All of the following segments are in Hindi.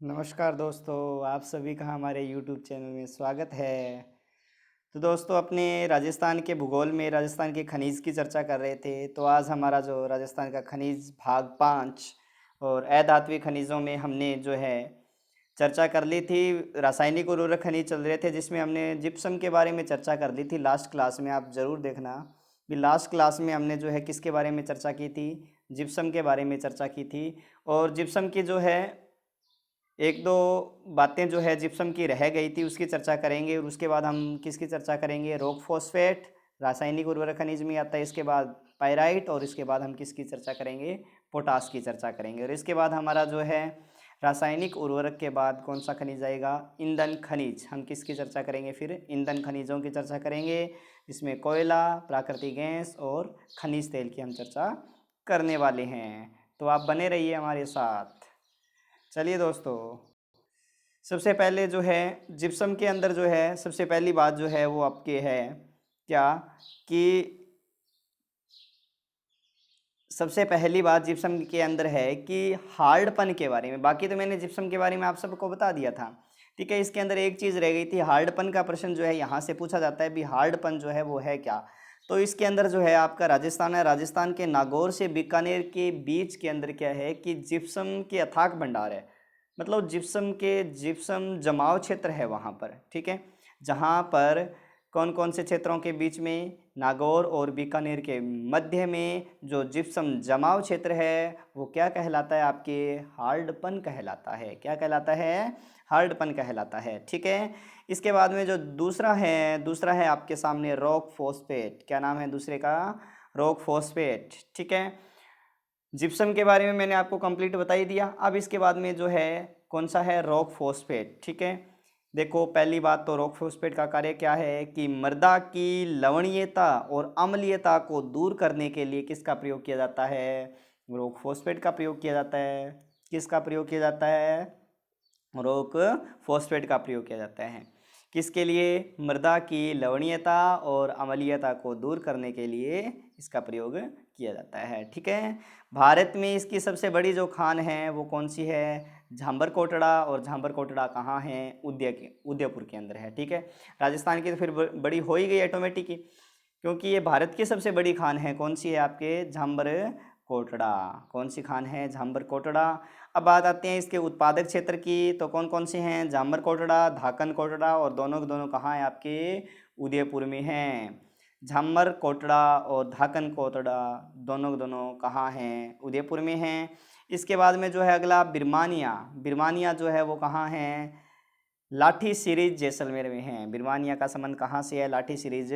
नमस्कार दोस्तों, आप सभी का हमारे YouTube चैनल में स्वागत है। तो दोस्तों, अपने राजस्थान के भूगोल में राजस्थान के खनिज की चर्चा कर रहे थे। तो आज हमारा जो राजस्थान का खनिज भाग 5 और अधात्विक खनिजों में हमने जो है चर्चा कर ली थी। रासायनिक उर्वरक खनिज चल रहे थे जिसमें हमने जिप्सम के बारे में चर्चा कर ली थी लास्ट क्लास में। आप ज़रूर देखना कि लास्ट क्लास में हमने जो है किसके बारे में चर्चा की थी, जिप्सम के बारे में चर्चा की थी। और जिप्सम की जो है एक दो बातें जो है जिप्सम की रह गई थी उसकी चर्चा करेंगे। और उसके बाद हम किसकी चर्चा करेंगे, रॉक फॉस्फेट रासायनिक उर्वरक खनिज में आता है। इसके बाद पाइराइट और इसके बाद हम किसकी चर्चा करेंगे, पोटास की चर्चा करेंगे। और इसके बाद हमारा जो है रासायनिक उर्वरक के बाद कौन सा खनिज आएगा, ईंधन खनिज। हम किसकी चर्चा करेंगे, फिर ईंधन खनिजों की चर्चा करेंगे। इसमें कोयला, प्राकृतिक गैस और खनिज तेल की हम चर्चा करने वाले हैं। तो आप बने रहिए हमारे साथ। चलिए दोस्तों, सबसे पहले जो है जिप्सम के अंदर जो है सबसे पहली बात जो है वो आपके है क्या, कि सबसे पहली बात जिप्सम के अंदर है कि हार्डपन के बारे में। बाकी तो मैंने जिप्सम के बारे में आप सबको बता दिया था, ठीक है। इसके अंदर एक चीज़ रह गई थी, हार्डपन का प्रश्न जो है यहाँ से पूछा जाता है भी हार्डपन जो है वो है क्या। तो इसके अंदर जो है आपका राजस्थान है, राजस्थान के नागौर से बीकानेर के बीच के अंदर क्या है कि जिप्सम के अथाक भंडार है। मतलब जिप्सम जमाव क्षेत्र है वहाँ पर, ठीक है। जहाँ पर कौन कौन से क्षेत्रों के बीच में, नागौर और बीकानेर के मध्य में जो जिप्सम जमाव क्षेत्र है वो क्या कहलाता है, आपके हार्डपन कहलाता है। क्या कहलाता है, हार्डपन कहलाता है, ठीक है। इसके बाद में जो दूसरा है आपके सामने रॉक फॉस्फेट। क्या नाम है दूसरे का, रॉक फॉस्फेट, ठीक है। जिप्सम के बारे में मैंने आपको कंप्लीट बता ही दिया। अब इसके बाद में जो है कौन सा है, रॉक फॉस्फेट, ठीक है। देखो, पहली बात तो रॉक फॉस्फेट का कार्य क्या है कि मृदा की लवणीयता और अम्लीयता को दूर करने के लिए किसका प्रयोग किया जाता है, रॉक फॉस्फेट का प्रयोग किया जाता है। किसका प्रयोग किया जाता है, रॉक फॉस्फेट का प्रयोग किया जाता है। किसके लिए, मृदा की लवणीयता और अम्लीयता को दूर करने के लिए इसका प्रयोग किया जाता है, ठीक है। भारत में इसकी सबसे बड़ी जो खान है वो कौन सी है, झांबर कोटड़ा। और झांबर कोटड़ा कहाँ है, उदयपुर के अंदर है, ठीक है। राजस्थान की तो फिर बड़ी हो ही गई ऑटोमेटिक ही, क्योंकि ये भारत की सबसे बड़ी खान है। कौन सी है, आपके झांबर कोटड़ा। कौन सी खान है, झांबर कोटड़ा। अब बात आते हैं इसके उत्पादक क्षेत्र की, तो कौन कौन से हैं, झांबर कोटड़ा, धाकन कोटड़ा, और दोनों के दोनों कहाँ हैं, आपके उदयपुर में हैं। झामर कोटड़ा और धाकन कोटड़ा दोनों के दोनों कहाँ हैं, उदयपुर में हैं। इसके बाद में जो है अगला बिरमानिया। बिरमानिया जो है वो कहाँ है, लाठी सीरीज जैसलमेर में है। बिरमानिया का संबंध कहाँ से है, लाठी सीरीज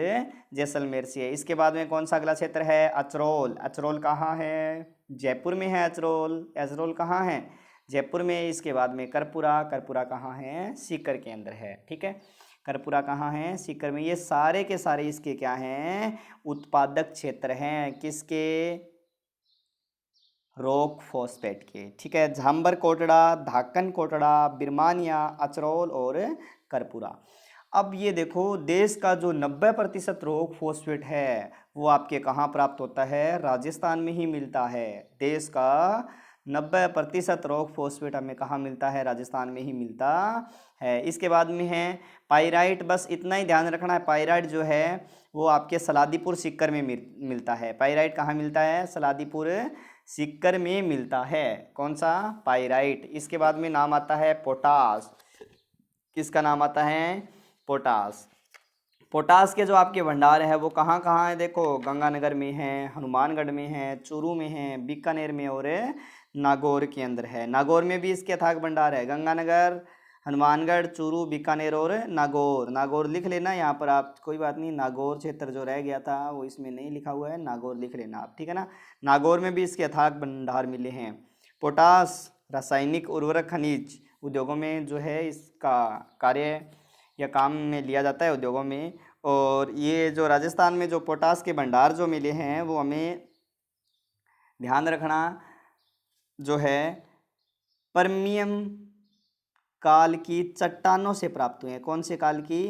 जैसलमेर से है। इसके बाद में कौन सा अगला क्षेत्र है, अचरोल। अचरोल कहाँ है, जयपुर में है अचरोल। अचरोल कहाँ है, जयपुर में। इसके बाद में करपुरा। करपुरा कहाँ है, सीकर के अंदर है, ठीक है। करपुरा कहाँ है, सीकर में। ये सारे के सारे इसके क्या हैं, उत्पादक क्षेत्र हैं, किसके, रॉक फॉस्फेट के, ठीक है। झांबर कोटड़ा, धाकन कोटड़ा, बिरमानिया, अचरौल और करपुरा। अब ये देखो, देश का जो 90% रॉक फॉस्फेट है वो आपके कहाँ प्राप्त होता है, राजस्थान में ही मिलता है। देश का 90% रॉक फॉस्फेट हमें कहाँ मिलता है, राजस्थान में ही मिलता है। इसके बाद में है पाइराइट। बस इतना ही ध्यान रखना है, पाइराइट जो है वो आपके सलादीपुर सीकर में मिलता है। पाइराइट कहाँ मिलता है, सलादीपुर सीकर में मिलता है। कौन सा, पाइराइट। इसके बाद में नाम आता है पोटास। किसका नाम आता है, पोटास। पोटास के जो आपके भंडार है वो कहाँ कहाँ है, देखो गंगानगर में है, हनुमानगढ़ में है, चूरू में है, बीकानेर में और नागौर के अंदर है। नागौर में भी इसके अथाक भंडार है। गंगानगर, हनुमानगढ़, चूरू, बीकानेर और नागौर। नागौर लिख लेना यहाँ पर आप, कोई बात नहीं। नागौर क्षेत्र जो रह गया था वो इसमें नहीं लिखा हुआ है, नागौर लिख लेना आप, ठीक है ना। नागौर में भी इसके अथाक भंडार मिले हैं। पोटास रासायनिक उर्वरक खनिज उद्योगों में जो है इसका कार्य या काम में लिया जाता है, उद्योगों में। और ये जो राजस्थान में जो पोटास के भंडार जो मिले हैं वो हमें ध्यान रखना जो है परमियम काल की चट्टानों से प्राप्त हुए हैं। कौन से काल की,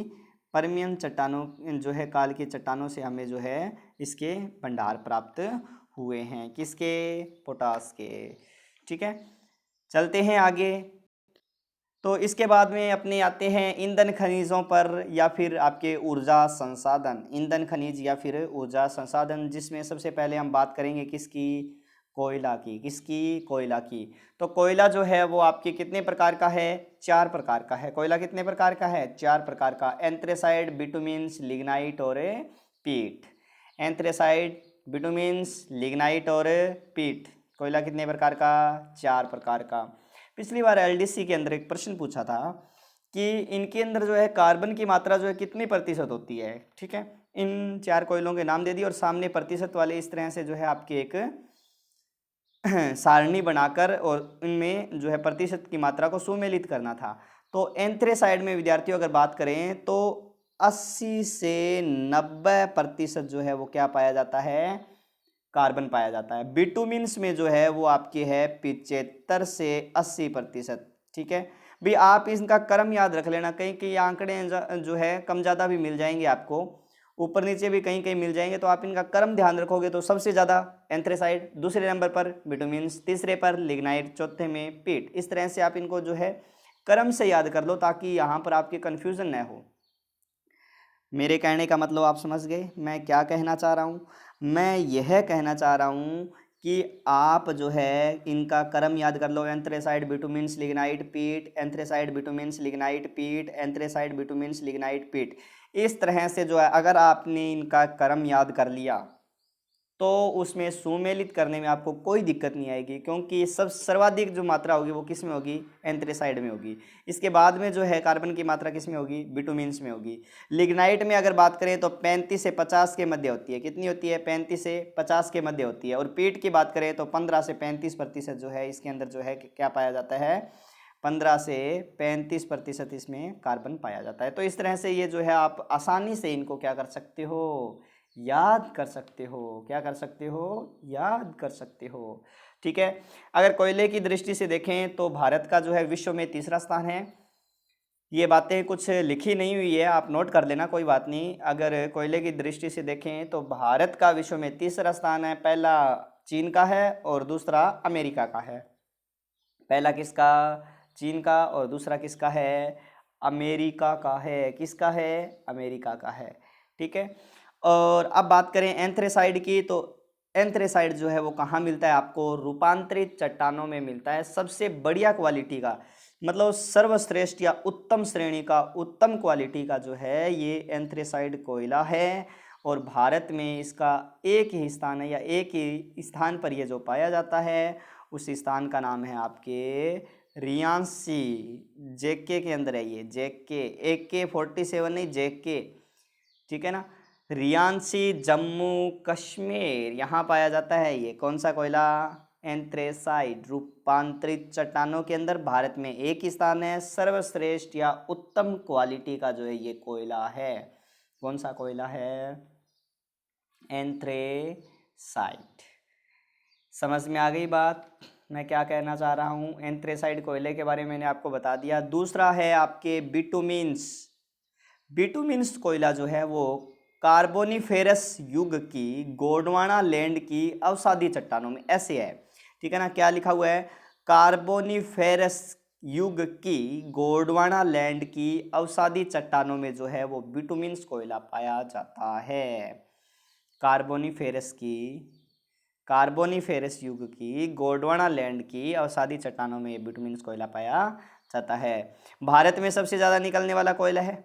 परमियम चट्टानों, जो है काल की चट्टानों से हमें जो है इसके भंडार प्राप्त हुए हैं, किसके, पोटास के, ठीक है। चलते हैं आगे। तो इसके बाद में अपने आते हैं ईंधन खनिजों पर या फिर आपके ऊर्जा संसाधन, ईंधन खनिज या फिर ऊर्जा संसाधन, जिसमें सबसे पहले हम बात करेंगे किसकी, कोयला की। किसकी, कोयला की। तो कोयला जो है वो आपके कितने प्रकार का है, 4 प्रकार का है। कोयला कितने प्रकार का है, 4 प्रकार का, एंथ्रेसाइड, बिटुमिन्स, लिग्नाइट और पीट। एंथ्रेसाइड, बिटुमिन्स, लिग्नाइट और पीट। कोयला कितने प्रकार का, 4 प्रकार का। पिछली बार एलडीसी के अंदर एक प्रश्न पूछा था कि इनके अंदर जो है कार्बन की मात्रा जो है कितनी प्रतिशत होती है। ठीक है, इन 4 कोयलों के नाम दे दिए और सामने प्रतिशत वाले इस तरह से जो है आपके एक सारणी बनाकर और इनमें जो है प्रतिशत की मात्रा को सुमेलित करना था। तो एंथ्रेसाइड में विद्यार्थियों अगर बात करें तो 80 से 90% जो है वो क्या पाया जाता है, कार्बन पाया जाता है। बिटुमिन्स में जो है वो आपके है 75 से 80%। ठीक है भी, आप इनका क्रम याद रख लेना, कहीं कहीं आंकड़े जो है कम ज़्यादा भी मिल जाएंगे आपको, ऊपर नीचे भी कहीं कहीं मिल जाएंगे, तो आप इनका क्रम ध्यान रखोगे तो सबसे ज़्यादा एंथ्रेसाइड, दूसरे नंबर पर बिटुमिन्स, तीसरे पर लिग्नाइट, चौथे में पीट। इस तरह से आप इनको जो है क्रम से याद कर लो ताकि यहाँ पर आपकी कन्फ्यूज़न न हो। मेरे कहने का मतलब आप समझ गए मैं क्या कहना चाह रहा हूँ। मैं यह कहना चाह रहा हूँ कि आप जो है इनका क्रम याद कर लो, एंथ्रेसाइड, बिटुमिन्स, लिग्नाइट, पीट, एंथ्रेसाइड, बिटुमिन्स, लिग्नाइट, पीट, एंथ्रेसाइड, बिटुमिन्स, लिग्नाइट, पीट। इस तरह से जो है अगर आपने इनका क्रम याद कर लिया तो उसमें सुमेलित करने में आपको कोई दिक्कत नहीं आएगी, क्योंकि सब सर्वाधिक जो मात्रा होगी वो किस में होगी, एंथ्रेसाइड में होगी। इसके बाद में जो है कार्बन की मात्रा किस में होगी, बिटुमिन्स में होगी। लिग्नाइट में अगर बात करें तो 35 से 50 के मध्य होती है। कितनी होती है, 35 से 50 के मध्य होती है। और पीट की बात करें तो 15 से 35% जो है इसके अंदर जो है क्या पाया जाता है, 15 से 35% इसमें कार्बन पाया जाता है। तो इस तरह से ये जो है आप आसानी से इनको क्या कर सकते हो, याद कर सकते हो। क्या कर सकते हो, याद कर सकते हो। ठीक है, अगर कोयले की दृष्टि से देखें तो भारत का जो है विश्व में तीसरा स्थान है। ये बातें कुछ लिखी नहीं हुई है, आप नोट कर लेना, कोई बात नहीं। अगर कोयले की दृष्टि से देखें तो भारत का विश्व में तीसरा स्थान है। पहला चीन का है और दूसरा अमेरिका का है। पहला किसका, चीन का, और दूसरा किसका है, अमेरिका का है। किसका है, अमेरिका का है। ठीक है, और अब बात करें एंथ्रेसाइड की, तो एंथ्रेसाइड जो है वो कहाँ मिलता है आपको, रूपांतरित चट्टानों में मिलता है। सबसे बढ़िया क्वालिटी का, मतलब सर्वश्रेष्ठ या उत्तम श्रेणी का, उत्तम क्वालिटी का जो है ये एंथ्रेसाइड कोयला है। और भारत में इसका एक ही स्थान है, या एक ही स्थान पर ये जो पाया जाता है उस स्थान का नाम है आपके रियांसी, जेके के अंदर है ये, जेके, AK-47 नहीं, जेके। ठीक है ना, रियांसी, जम्मू कश्मीर, यहाँ पाया जाता है ये कौन सा कोयला, एंथ्रेसाइड। रूपांतरित चट्टानों के अंदर भारत में एक ही स्थान है, सर्वश्रेष्ठ या उत्तम क्वालिटी का जो है ये कोयला है। कौन सा कोयला है, एंथ्रेसाइड। समझ में आ गई बात मैं क्या कहना चाह रहा हूँ। एंथ्रेसाइड कोयले के बारे में मैंने आपको बता दिया। दूसरा है आपके बिटुमिन्स। बिटुमिन्स कोयला जो है वो कार्बोनिफेरस युग की गोंडवाना लैंड की अवसादी चट्टानों में, ऐसे है। ठीक है ना, क्या लिखा हुआ है, कार्बोनिफेरस युग की गोंडवाना लैंड की अवसादी चट्टानों में जो है वो बिटुमिन्स कोयला पाया जाता है। कार्बोनिफेरस युग की गोंडवाना लैंड की अवसादी चट्टानों में बिटुमिन्स कोयला पाया जाता है। भारत में सबसे ज़्यादा निकलने वाला कोयला है।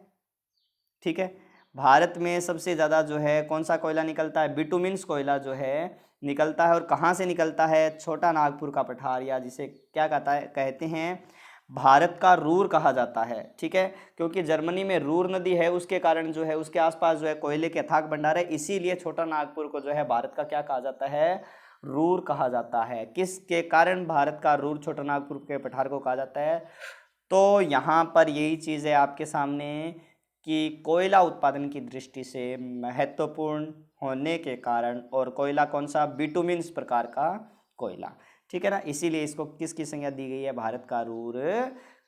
ठीक है, भारत में सबसे ज़्यादा जो है कौन सा कोयला निकलता है, बिटुमिन्स कोयला जो है निकलता है। और कहाँ से निकलता है, छोटा नागपुर का पठार, या जिसे क्या कहते हैं, भारत का रूर कहा जाता है। ठीक है, क्योंकि जर्मनी में रूर नदी है, उसके कारण जो है उसके आसपास जो है कोयले के अथाक भंडार है, इसीलिए छोटा नागपुर को जो है भारत का क्या कहा जाता है, रूर कहा जाता है। किसके कारण भारत का रूर छोटा नागपुर के पठार को कहा जाता है, तो यहाँ पर यही चीज़ है आपके सामने कि कोयला उत्पादन की दृष्टि से महत्वपूर्ण होने के कारण, और कोयला कौन सा, बिटुमिन्स प्रकार का कोयला। ठीक है ना, इसीलिए इसको किसकी संज्ञा दी गई है, भारत का रूर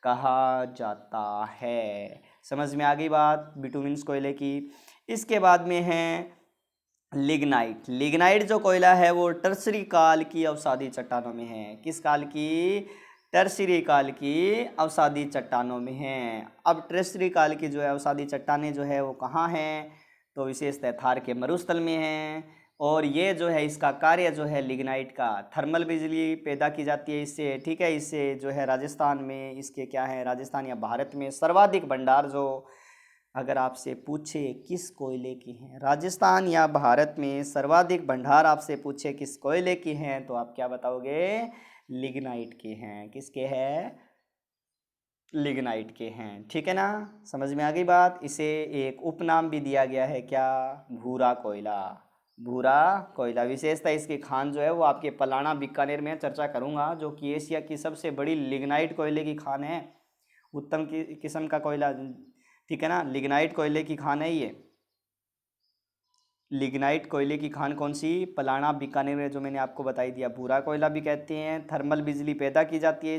कहा जाता है। समझ में आ गई बात बिटुमिन्स कोयले की। इसके बाद में है लिग्नाइट। लिग्नाइट जो कोयला है वो टर्सरी काल की अवसादी चट्टानों में है। किस काल की, टर्शीरी काल की अवसादी चट्टानों में हैं। अब टर्शीरी काल की जो है अवसादी चट्टानें जो है वो कहाँ हैं, तो विशेषतः थार के मरुस्थल में हैं। और ये जो है इसका कार्य जो है लिग्नाइट का, थर्मल बिजली पैदा की जाती है इससे, ठीक है। इससे जो है राजस्थान में इसके क्या है, राजस्थान या भारत में सर्वाधिक भंडार जो अगर आपसे पूछे किस कोयले की हैं, राजस्थान या भारत में सर्वाधिक भंडार आपसे पूछे किस कोयले की हैं, तो आप क्या बताओगे, लिग्नाइट के हैं। किसके हैं, लिग्नाइट के हैं, ठीक है ना। समझ में आ गई बात। इसे एक उपनाम भी दिया गया है, क्या, भूरा कोयला। भूरा कोयला विशेषता इसकी खान जो है वो आपके पलाना बीकानेर में चर्चा करूंगा, जो कि एशिया की सबसे बड़ी लिग्नाइट कोयले की खान है, उत्तम की किस्म का कोयला, ठीक है ना। लिग्नाइट कोयले की खान है ये, लिग्नाइट कोयले की खान कौन सी, पलाना बीकानेर में, जो मैंने आपको बताई दिया। भूरा कोयला भी कहते हैं, थर्मल बिजली पैदा की जाती है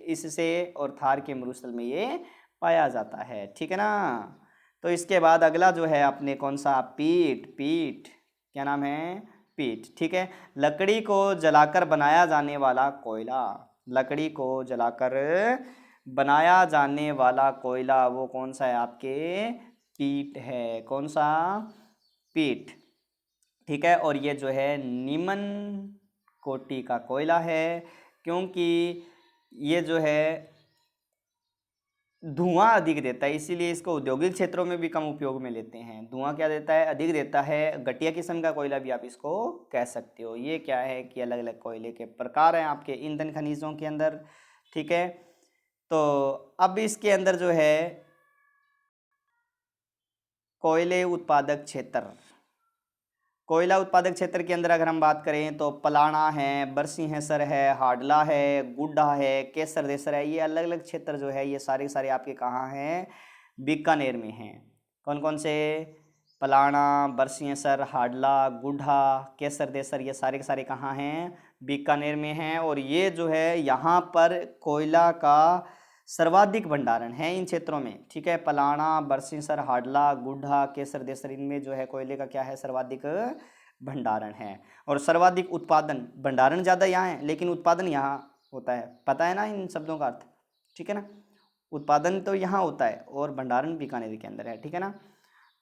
इससे, और थार के मरुस्थल में ये पाया जाता है, ठीक है ना। तो इसके बाद अगला जो है अपने कौन सा, पीट। पीट क्या नाम है, पीट, ठीक है। लकड़ी को जलाकर बनाया जाने वाला कोयला, लकड़ी को जलाकर बनाया जाने वाला कोयला वो कौन सा है आपके, पीट है। कौन सा, पीट, ठीक है। और ये जो है निमन कोटि का कोयला है, क्योंकि ये जो है धुआं अधिक देता है, इसीलिए इसको औद्योगिक क्षेत्रों में भी कम उपयोग में लेते हैं। धुआं क्या देता है, अधिक देता है। घटिया किस्म का कोयला भी आप इसको कह सकते हो। ये क्या है कि अलग अलग कोयले के प्रकार हैं आपके ईंधन खनिजों के अंदर, ठीक है। तो अब इसके अंदर जो है कोयले उत्पादक क्षेत्र, कोयला उत्पादक क्षेत्र के अंदर अगर हम बात करें तो पलाना है, बरसी हैसर है, हाडला है, गुड्डा है, केसर देसर है, ये अलग अलग क्षेत्र जो है ये सारे सारे आपके कहाँ हैं, बीकानेर में हैं। कौन कौन से, पलाना, बरसी हैसर, हाडला, गुड्डा, केसर देसर, ये सारे के सारे कहाँ हैं, बीकानेर में हैं। और ये जो है यहाँ पर कोयला का सर्वाधिक भंडारण है इन क्षेत्रों में, ठीक है। पलाना, बरसिंसर, हाडला, गुड्डा, केसर देसर, इनमें जो है कोयले का क्या है, सर्वाधिक भंडारण है। और सर्वाधिक उत्पादन, भंडारण ज़्यादा यहाँ है लेकिन उत्पादन यहाँ होता है, पता है ना इन शब्दों का अर्थ, ठीक है ना। उत्पादन तो यहाँ होता है और भंडारण बीकानेर के अंदर है, ठीक है ना।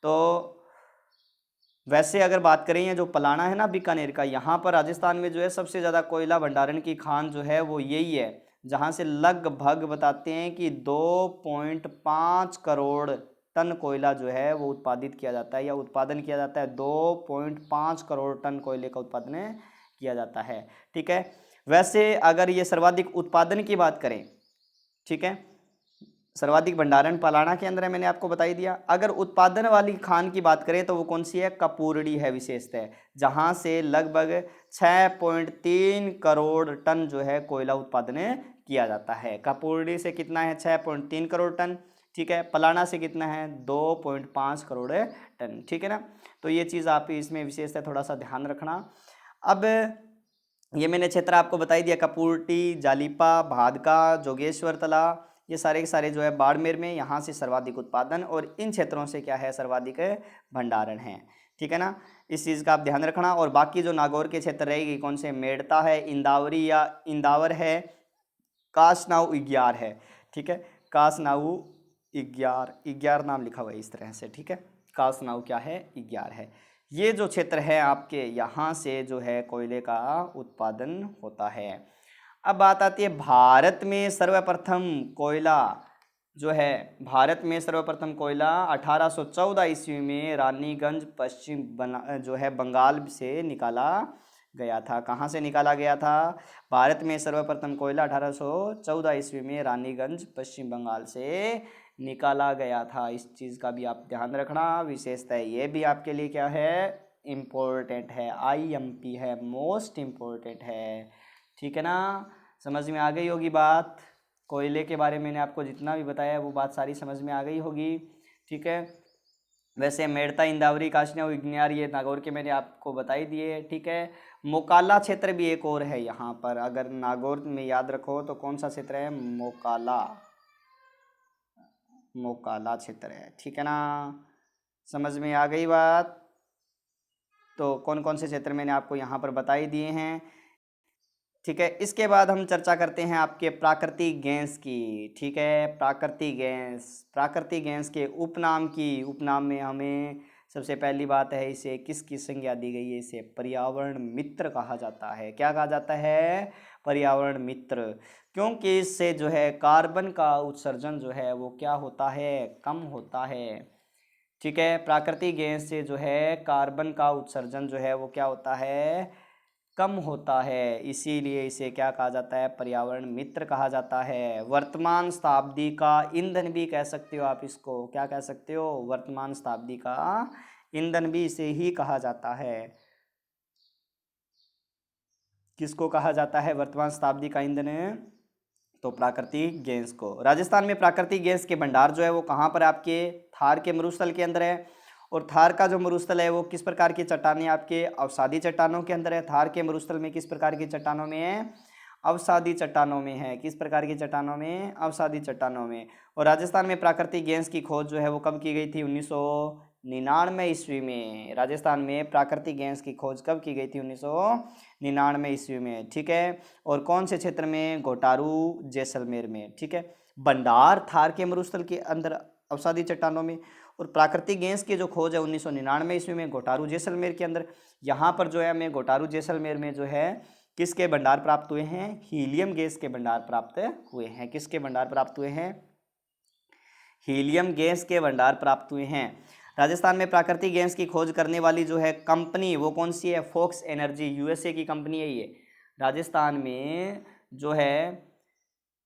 तो वैसे अगर बात करें ये जो पलाना है ना बीकानेर का, यहाँ पर राजस्थान में जो है सबसे ज़्यादा कोयला भंडारण की खान जो है वो यही है, जहाँ से लगभग बताते हैं कि 2.5 करोड़ टन कोयला जो है वो उत्पादित किया जाता है या उत्पादन किया जाता है। 2.5 करोड़ टन कोयले का उत्पादन किया जाता है, ठीक है। वैसे अगर ये सर्वाधिक उत्पादन की बात करें, ठीक है, सर्वाधिक भंडारण पलाना के अंदर है, मैंने आपको बताई दिया। अगर उत्पादन वाली खान की बात करें तो वो कौन सी है, कपूरड़ी है विशेषतः, जहां से लगभग 6.3 करोड़ टन जो है कोयला उत्पादन किया जाता है। कपूरड़ी से कितना है, 6.3 करोड़ टन, ठीक है। पलाना से कितना है, 2.5 करोड़ टन, ठीक है ना। तो ये चीज़ आप इसमें विशेषतः थोड़ा सा ध्यान रखना। अब ये मैंने क्षेत्र आपको बताई दिया, कपूरटी, जालिपा, भादका, जोगेश्वर तला, ये सारे के सारे जो है बाड़मेर में, यहाँ से सर्वाधिक उत्पादन और इन क्षेत्रों से क्या है, सर्वाधिक भंडारण है, ठीक है ना। इस चीज़ का आप ध्यान रखना। और बाकी जो नागौर के क्षेत्र रहेगी, कौन से, मेड़ता है, इंदावरी या इंदावर है, कासनाऊ इग्यार है, ठीक है। कासनाऊ इग्यार, इग्यार नाम लिखा हुआ है इस तरह से, ठीक है। कासनाऊ क्या है, इग्यार है। ये जो क्षेत्र है आपके, यहाँ से जो है कोयले का उत्पादन होता है। अब बात आती है भारत में सर्वप्रथम कोयला जो है, भारत में सर्वप्रथम कोयला 1814 ईस्वी में रानीगंज पश्चिम जो है बंगाल से निकाला गया था। कहाँ से निकाला गया था, भारत में सर्वप्रथम कोयला 1814 ईस्वी में रानीगंज पश्चिम बंगाल से निकाला गया था। इस चीज़ का भी आप ध्यान रखना। विशेषता ये भी आपके लिए क्या है, इम्पोर्टेंट है, IMP है, मोस्ट इम्पोर्टेंट है, ठीक है ना। समझ में आ गई होगी बात। कोयले के बारे में मैंने आपको जितना भी बताया वो बात सारी समझ में आ गई होगी, ठीक है। वैसे मेड़ता, इंदावरी, काशनिया, इग्नियार ये नागौर के मैंने आपको बताई दिए, ठीक है। मोकाला क्षेत्र भी एक और है यहाँ पर, अगर नागौर में याद रखो तो कौन सा क्षेत्र है, मोकाला, मोकाला क्षेत्र है, ठीक है ना। समझ में आ गई बात। तो कौन कौन से क्षेत्र मैंने आपको यहाँ पर बताई दिए हैं। ठीक है, इसके बाद हम चर्चा करते हैं आपके प्राकृतिक गैस की। ठीक है, प्राकृतिक गैस के उपनाम की। उपनाम में हमें सबसे पहली बात है, इसे किसकी संज्ञा दी गई है? इसे पर्यावरण मित्र कहा जाता है। क्या कहा जाता है? पर्यावरण मित्र। क्योंकि इससे जो है कार्बन का उत्सर्जन जो है वो क्या होता है? कम होता है। ठीक है, प्राकृतिक गैस से जो है कार्बन का उत्सर्जन जो है वो क्या होता है? कम होता है। इसीलिए इसे क्या कहा जाता है? पर्यावरण मित्र कहा जाता है। वर्तमान शताब्दी का ईंधन भी कह सकते हो आप इसको। क्या कह सकते हो? वर्तमान शताब्दी का ईंधन भी इसे ही कहा जाता है। किसको कहा जाता है वर्तमान शताब्दी का ईंधन? तो प्राकृतिक गैस को। राजस्थान में प्राकृतिक गैस के भंडार जो है वो कहाँ पर? आपके थार के मरुस्थल के अंदर है। और थार का जो मरुस्थल है वो किस प्रकार की चट्टानें? आपके अवसादी चट्टानों के अंदर है। थार के मरुस्थल में किस प्रकार की चट्टानों में है? अवसादी चट्टानों में है। किस प्रकार की चट्टानों में? अवसादी चट्टानों में। और राजस्थान में प्राकृतिक गैस की खोज जो है वो कब की गई थी? 1999 ईस्वी में। राजस्थान में प्राकृतिक गैस की खोज कब की गई थी? 1999 ईस्वी में। ठीक है, और कौन से क्षेत्र में? घोटारू जैसलमेर में। ठीक है, भंडार थार के मरुस्थल के अंदर अवसादी चट्टानों में। और प्राकृतिक गैस की जो खोज है 1999 ईस्वी में घोटारू जैसलमेर के अंदर। यहाँ पर जो है हमें घोटारू जैसलमेर में जो है किसके भंडार प्राप्त हुए हैं? हीलियम गैस के भंडार प्राप्त हुए हैं। किसके भंडार प्राप्त हुए हैं? हीलियम गैस के भंडार प्राप्त हुए हैं। राजस्थान में प्राकृतिक गैस की खोज करने वाली जो है कंपनी वो कौन सी है? फोक्स एनर्जी, यूएसए की कंपनी है ये। राजस्थान में जो है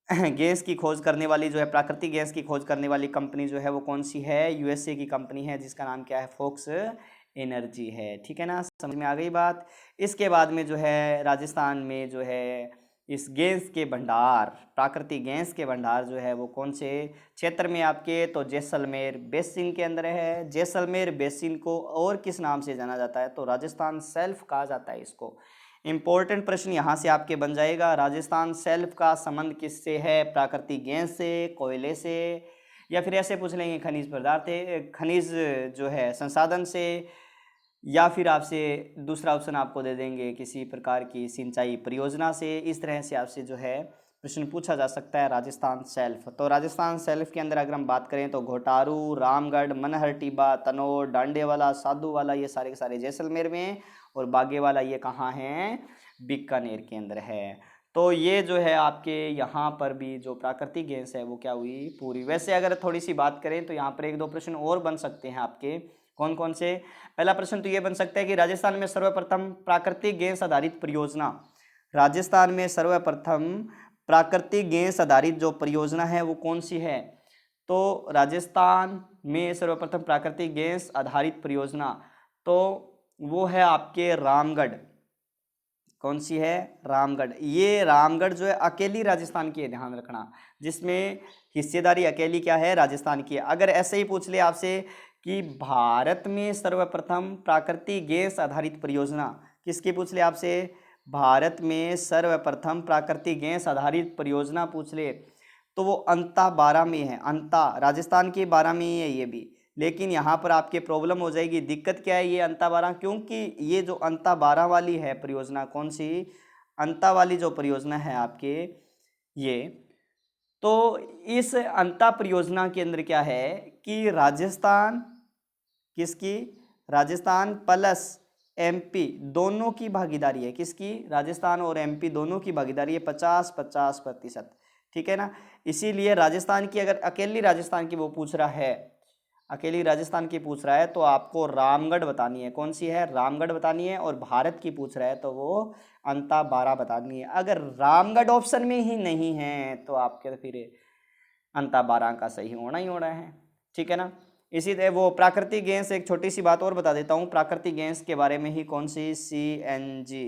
गैस की खोज करने वाली जो है, प्राकृतिक गैस की खोज करने वाली कंपनी जो है वो कौन सी है? यूएसए की कंपनी है, जिसका नाम क्या है? फोक्स एनर्जी है। ठीक है ना, समझ में आ गई बात। इसके बाद में जो है राजस्थान में जो है इस गैस के भंडार, प्राकृतिक गैस के भंडार जो है वो कौन से क्षेत्र में? आपके तो जैसलमेर बेसिन के अंदर है। जैसलमेर बेसिन को और किस नाम से जाना जाता है? तो राजस्थान शेल्फ कहा जाता है इसको। इंपॉर्टेंट प्रश्न यहाँ से आपके बन जाएगा, राजस्थान शेल्फ का संबंध किससे है? प्राकृतिक गैस से, कोयले से, या फिर ऐसे पूछ लेंगे खनिज पदार्थ, खनिज जो है संसाधन से, या फिर आपसे दूसरा ऑप्शन आपको दे देंगे किसी प्रकार की सिंचाई परियोजना से। इस तरह से आपसे जो है प्रश्न पूछा जा सकता है राजस्थान शेल्फ। तो राजस्थान शेल्फ के अंदर अगर हम बात करें तो घोटारू, रामगढ़, मनहर टिब्बा, तनोर, डांडेवाला, साधुवाला, ये सारे के सारे जैसलमेर में। और बागेवाला ये कहाँ हैं? बीकानेर के अंदर है। तो ये जो है आपके यहाँ पर भी जो प्राकृतिक गैस है वो क्या हुई? पूरी। वैसे अगर थोड़ी सी बात करें तो यहाँ पर एक दो प्रश्न और बन सकते हैं आपके। कौन कौन से? पहला प्रश्न तो ये बन सकता है कि राजस्थान में सर्वप्रथम प्राकृतिक गैस आधारित परियोजना, राजस्थान में सर्वप्रथम प्राकृतिक गैस आधारित जो परियोजना है वो कौन सी है? तो राजस्थान में सर्वप्रथम प्राकृतिक गैस आधारित परियोजना तो वो है आपके रामगढ़। कौन सी है? रामगढ़। ये रामगढ़ जो है अकेली राजस्थान की है, ध्यान रखना, जिसमें हिस्सेदारी अकेली क्या है? राजस्थान की है। अगर ऐसे ही पूछ ले आपसे कि भारत में सर्वप्रथम प्राकृतिक गैस आधारित परियोजना किसकी पूछ ले आपसे? भारत में सर्वप्रथम प्राकृतिक गैस आधारित परियोजना पूछ ले तो वो अंता 12 में है। अंता राजस्थान के 12 में ही है ये भी। लेकिन यहाँ पर आपके प्रॉब्लम हो जाएगी। दिक्कत क्या है? ये अंता 12 क्योंकि ये जो अंता 12 वाली है परियोजना, कौन सी? अंता वाली जो परियोजना है आपके ये, तो इस अंता परियोजना के अंदर क्या है कि राजस्थान, किसकी? राजस्थान प्लस एमपी दोनों की भागीदारी है। किसकी? राजस्थान और एमपी दोनों की भागीदारी है 50-50%। ठीक है ना, इसीलिए राजस्थान की, अगर अकेली राजस्थान की वो पूछ रहा है, अकेली राजस्थान की पूछ रहा है तो आपको रामगढ़ बतानी है। कौन सी है? रामगढ़ बतानी है। और भारत की पूछ रहा है तो वो अंता 12 बतानी है। अगर रामगढ़ ऑप्शन में ही नहीं है तो आपके फिर अंता 12 का सही होना ही होना है। ठीक है ना, इसी तरह वो प्राकृतिक गैस, एक छोटी सी बात और बता देता हूँ प्राकृतिक गैस के बारे में ही। कौन सी? सीएनजी,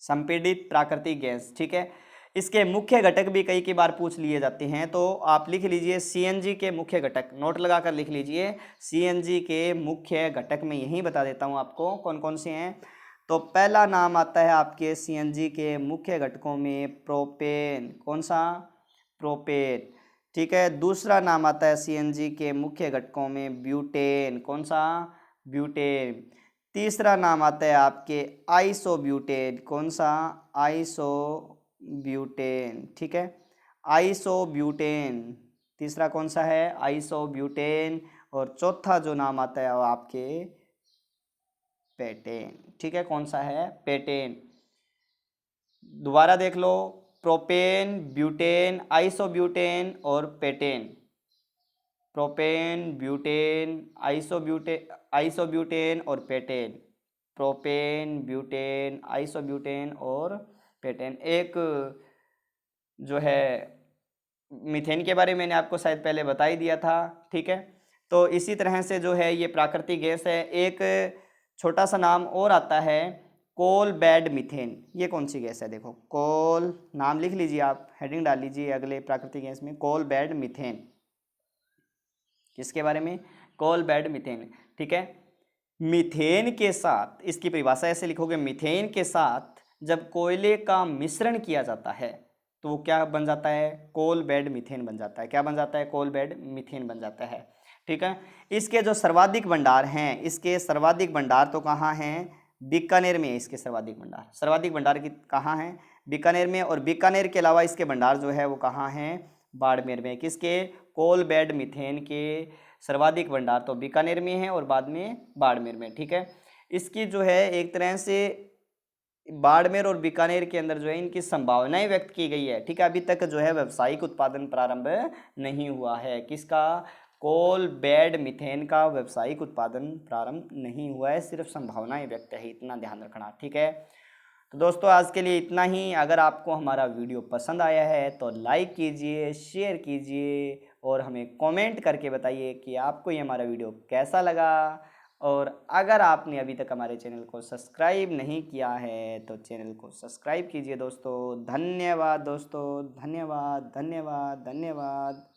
संपीड़ित प्राकृतिक गैस। ठीक है, इसके मुख्य घटक भी कई बार पूछ लिए जाते हैं, तो आप लिख लीजिए सीएनजी के मुख्य घटक, नोट लगाकर लिख लीजिए। सीएनजी के मुख्य घटक में यही बता देता हूँ आपको कौन कौन से हैं। तो पहला नाम आता है आपके सीएनजी के मुख्य घटकों में प्रोपेन। कौन सा? प्रोपेन। ठीक है, दूसरा नाम आता है सीएनजी के मुख्य घटकों में ब्यूटेन। कौन सा? ब्यूटेन। तीसरा नाम आता है आपके आइसोब्यूटेन। कौन सा? आइसोब्यूटेन, ठीक है, आइसोब्यूटेन। तीसरा कौन सा है? आइसोब्यूटेन। और चौथा जो नाम आता है वो आपके पेटेन, ठीक है, कौन सा है? पेटेन। दोबारा देख लो, प्रोपेन, ब्यूटेन, आइसोब्यूटेन और पेटेन। प्रोपेन, ब्यूटेन, आइसोब्यूटेन और पेटेन। प्रोपेन, ब्यूटेन, आइसोब्यूटेन और पेटेन। एक जो है मीथेन के बारे में मैंने आपको शायद पहले बता ही दिया था, ठीक है। तो इसी तरह से जो है ये प्राकृतिक गैस है। एक छोटा सा नाम और आता है, कोल बेड मीथेन। ये कौन सी गैस है? देखो, कोल, नाम लिख लीजिए आप, हेडिंग डाल लीजिए अगले प्राकृतिक गैस में, कोल बेड मीथेन। किसके बारे में? कोल बेड मीथेन, ठीक है। मीथेन के साथ, इसकी परिभाषा ऐसे लिखोगे, मीथेन के साथ जब कोयले का मिश्रण किया जाता है तो वो क्या बन जाता है? कोल बेड मीथेन बन जाता है। क्या बन जाता है? कोल बेड मीथेन बन जाता है, ठीक है। इसके जो सर्वाधिक भंडार हैं, इसके सर्वाधिक भंडार तो कहाँ हैं? बीकानेर में है इसके सर्वाधिक भंडार। सर्वाधिक भंडार की कहाँ है? बीकानेर में। और बीकानेर के अलावा इसके भंडार जो है वो कहाँ हैं? बाड़मेर में। किसके? कोल बेड मीथेन के सर्वाधिक भंडार तो बीकानेर में है और बाद में बाड़मेर में, ठीक है। इसकी जो है एक तरह से बाड़मेर और बीकानेर के अंदर जो है इनकी संभावनाएं व्यक्त की गई है, ठीक है। अभी तक जो है व्यावसायिक उत्पादन प्रारंभ नहीं हुआ है। किसका? कोल बेड मीथेन का व्यावसायिक उत्पादन प्रारंभ नहीं हुआ है, सिर्फ संभावनाएं व्यक्त है, इतना ध्यान रखना, ठीक है। तो दोस्तों आज के लिए इतना ही। अगर आपको हमारा वीडियो पसंद आया है तो लाइक कीजिए, शेयर कीजिए और हमें कमेंट करके बताइए कि आपको ये हमारा वीडियो कैसा लगा। और अगर आपने अभी तक हमारे चैनल को सब्सक्राइब नहीं किया है तो चैनल को सब्सक्राइब कीजिए दोस्तों। धन्यवाद दोस्तों, धन्यवाद धन्यवाद धन्यवाद।